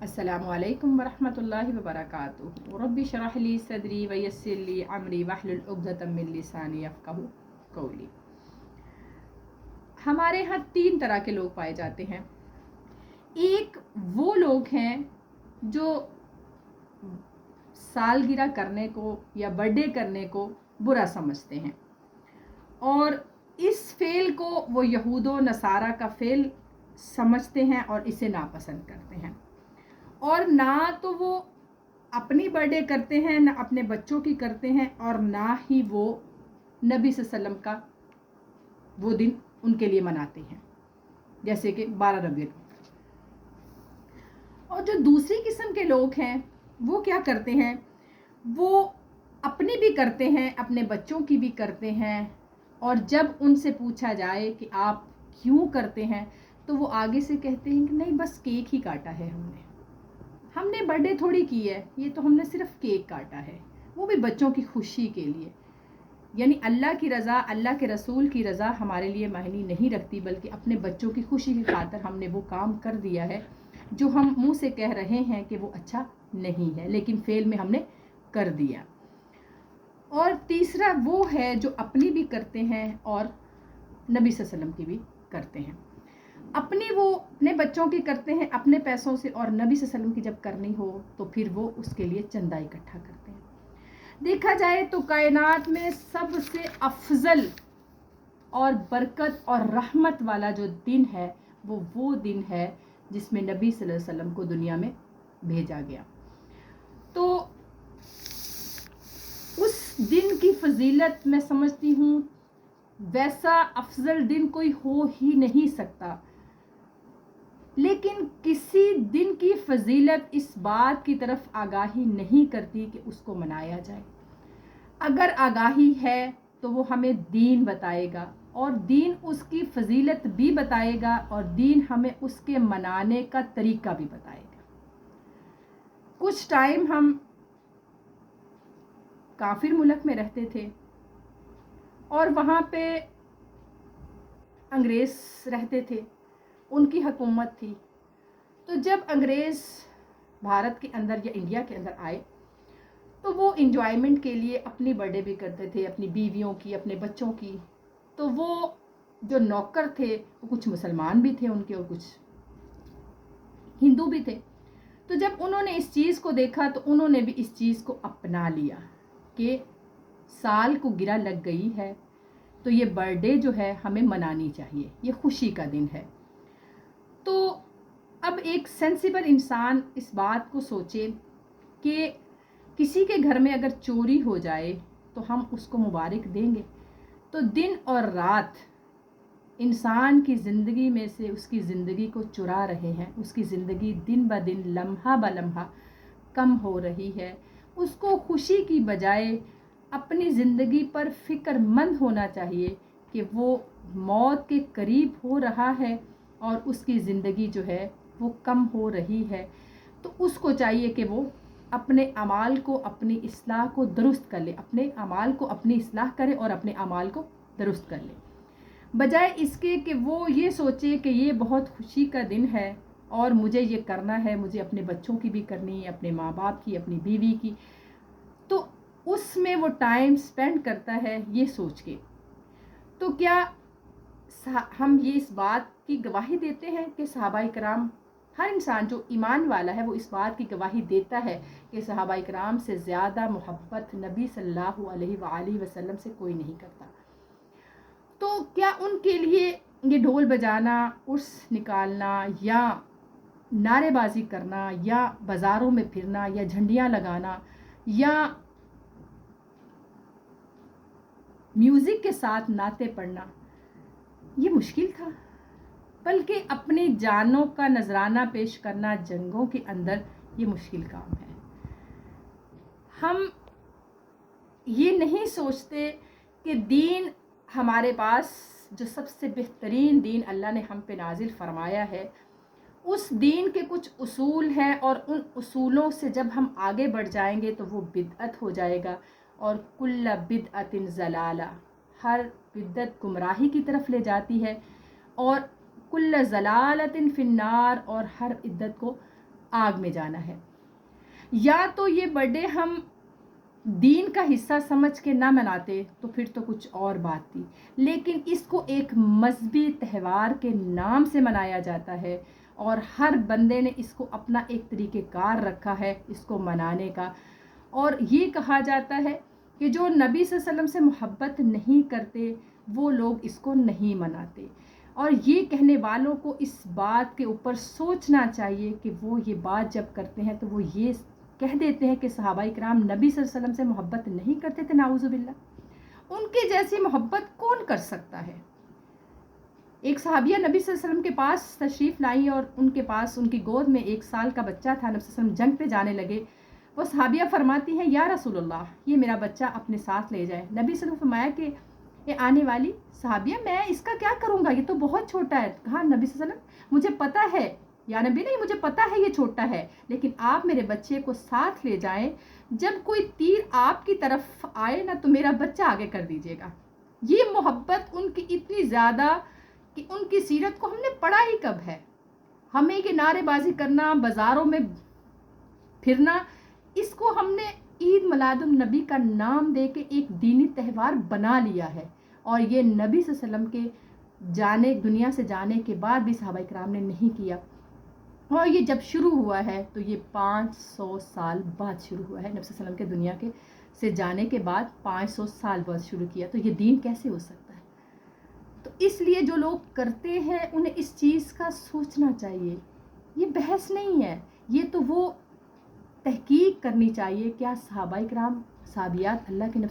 अस्सलामु अलैकुम वरहमतुल्लाहि वबरकातुहू रब्बि शरह ली सदरी वयस्सिर ली अमरी वहलुल उक़दतम मिन लिसानी यफ़क़हू क़ौली। हमारे यहाँ तीन तरह के लोग पाए जाते हैं। एक वो लोग हैं जो सालगिरह करने को या बर्थडे करने को बुरा समझते हैं और इस फेल को वो यहूदो नसारा का फेल समझते हैं और इसे नापसंद करते हैं, और ना तो वो अपनी बर्थडे करते हैं, ना अपने बच्चों की करते हैं, और ना ही वो नबी सल्लल्लाहु अलैहि वसल्लम का वो दिन उनके लिए मनाते हैं, जैसे कि 12 रबीउल अव्वल। और जो दूसरी किस्म के लोग हैं वो क्या करते हैं, वो अपनी भी करते हैं, अपने बच्चों की भी करते हैं, और जब उनसे पूछा जाए कि आप क्यों करते हैं तो वो आगे से कहते हैं कि नहीं, बस केक ही काटा है, हमने बर्थडे थोड़ी की है, ये तो हमने सिर्फ केक काटा है, वो भी बच्चों की खुशी के लिए। यानी अल्लाह की रज़ा, अल्लाह के रसूल की रज़ा हमारे लिए मायने नहीं रखती, बल्कि अपने बच्चों की खुशी की खातिर हमने वो काम कर दिया है जो हम मुंह से कह रहे हैं कि वो अच्छा नहीं है, लेकिन फेल में हमने कर दिया। और तीसरा वो है जो अपनी भी करते हैं और नबी सल्लल्लाहु अलैहि वसल्लम की भी करते हैं। अपनी वो अपने बच्चों की करते हैं अपने पैसों से, और नबी सल्लल्लाहु अलैहि वसल्लम की जब करनी हो तो फिर वो उसके लिए चंदा इकट्ठा करते हैं। देखा जाए तो कायनात में सबसे अफजल और बरकत और रहमत वाला जो दिन है वो दिन है जिसमें नबी सल्लल्लाहु अलैहि वसल्लम को दुनिया में भेजा गया। तो उस दिन की फजीलत मैं समझती हूँ वैसा अफजल दिन कोई हो ही नहीं सकता, लेकिन किसी दिन की फजीलत इस बात की तरफ आगाही नहीं करती कि उसको मनाया जाए। अगर आगाही है तो वो हमें दीन बताएगा, और दीन उसकी फजीलत भी बताएगा, और दीन हमें उसके मनाने का तरीका भी बताएगा। कुछ टाइम हम काफिर मुल्क में रहते थे और वहाँ पे अंग्रेज़ रहते थे, उनकी हुकूमत थी। तो जब अंग्रेज़ भारत के अंदर या इंडिया के अंदर आए तो वो इंजॉयमेंट के लिए अपनी बर्थडे भी करते थे, अपनी बीवियों की, अपने बच्चों की। तो वो जो नौकर थे वो कुछ मुसलमान भी थे उनके और कुछ हिंदू भी थे। तो जब उन्होंने इस चीज़ को देखा तो उन्होंने भी इस चीज़ को अपना लिया कि साल को गिरा लग गई है तो ये बर्थडे जो है हमें मनानी चाहिए, ये खुशी का दिन है। तो अब एक सेंसिबल इंसान इस बात को सोचे कि किसी के घर में अगर चोरी हो जाए तो हम उसको मुबारक देंगे, तो दिन और रात इंसान की ज़िंदगी में से उसकी ज़िंदगी को चुरा रहे हैं, उसकी ज़िंदगी दिन ब दिन लम्हा ब लम्हा कम हो रही है। उसको खुशी की बजाय अपनी ज़िंदगी पर फ़िक्रमंद होना चाहिए कि वो मौत के करीब हो रहा है और उसकी ज़िंदगी जो है वो कम हो रही है। तो उसको चाहिए कि वो अपने अमाल को, अपनी इस्लाह को दुरुस्त कर ले, अपने अमाल को अपनी इस्लाह करे और अपने अमाल को दुरुस्त कर ले, बजाय इसके कि वो ये सोचे कि ये बहुत खुशी का दिन है और मुझे ये करना है, मुझे अपने बच्चों की भी करनी है, अपने माँ बाप की, अपनी बीवी की। तो उसमें वो टाइम स्पेंड करता है ये सोच के। तो क्या हम ये इस बात की गवाही देते हैं कि सहाबाए किराम, हर इंसान जो ईमान वाला है वो इस बात की गवाही देता है कि सहाबाए किराम से ज़्यादा मोहब्बत नबी सल्लल्लाहु अलैहि वसल्लम से कोई नहीं करता। तो क्या उनके लिए ये ढोल बजाना, उर्स निकालना या नारेबाजी करना या बाज़ारों में फिरना या झंडियाँ लगाना या म्यूज़िक के साथ नाते पढ़ना ये मुश्किल था, बल्कि अपनी जानों का नजराना पेश करना जंगों के अंदर ये मुश्किल काम है। हम ये नहीं सोचते कि दीन हमारे पास जो सबसे बेहतरीन दीन अल्लाह ने हम पे नाजिल फरमाया है, उस दीन के कुछ उसूल हैं, और उन उसूलों से जब हम आगे बढ़ जाएंगे तो वो बिदअत हो जाएगा। और कुल्ला बिदअतिन ज़लाला, हर बिदअत गुमराही की तरफ ले जाती है, और कुल्ला ज़लालतिन फिन्नार, और हर इद्दत को आग में जाना है। या तो ये बर्थडे हम दीन का हिस्सा समझ के ना मनाते तो फिर तो कुछ और बात थी, लेकिन इसको एक मजहबी त्यौहार के नाम से मनाया जाता है और हर बंदे ने इसको अपना एक तरीक़ेकार रखा है इसको मनाने का। और ये कहा जाता है कि जो नबी सल्लल्लाहु अलैहि वसल्लम से मोहब्बत नहीं करते वो लोग इसको नहीं मनाते। और ये कहने वालों को इस बात के ऊपर सोचना चाहिए कि वो ये बात जब करते हैं तो वो ये कह देते हैं कि सहाबाई किराम नबी सल्लल्लाहु अलैहि वसल्लम से मोहब्बत नहीं करते थे, नाउज़ुबिल्लाह। उनके जैसी मोहब्बत कौन कर सकता है। एक सहाबिया नबी सल्लल्लाहु अलैहि वसल्लम के पास तशरीफ़ लाई और उनके पास उनकी गोद में 1 साल का बच्चा था। नबी सल्लल्लाहु अलैहि वसल्लम जंग पे जाने लगे। वो सहाबिया फरमाती हैं, या रसूलुल्लाह, ये मेरा बच्चा अपने साथ ले जाए। नबी सल्लल्लाहु अलैहि वसल्लम फरमाया कि ये आने वाली सहाबिया, मैं इसका क्या करूँगा, ये तो बहुत छोटा है। कहा नबी सल्लल्लाहु अलैहि वसल्लम, मुझे पता है या नबी, नहीं मुझे पता है ये छोटा है, लेकिन आप मेरे बच्चे को साथ ले जाएं, जब कोई तीर आपकी तरफ आए ना तो मेरा बच्चा आगे कर दीजिएगा। ये मोहब्बत उनकी इतनी ज़्यादा कि उनकी सीरत को हमने पढ़ा ही कब है। हमें ये नारेबाजी करना, बाज़ारों में फिरना, इसको हमने ईद मिलादुन नबी का नाम दे के एक दीनी त्यौहार बना लिया है। और ये नबी सल्लल्लाहु अलैहि वसल्लम के जाने, दुनिया से जाने के बाद भी सहाबा किराम ने नहीं किया। और ये जब शुरू हुआ है तो ये 500 साल बाद शुरू हुआ है। नबी सल्लल्लाहु अलैहि वसल्लम के दुनिया के से जाने के बाद 500 साल बाद शुरू किया, तो ये दीन कैसे हो सकता है। तो इसलिए जो लोग करते हैं उन्हें इस चीज़ का सोचना चाहिए। ये बहस नहीं है, ये तो वो तहकीक करनी चाहिए, क्या सहाबाए किराम, सहाबियात अल्लाह के नबी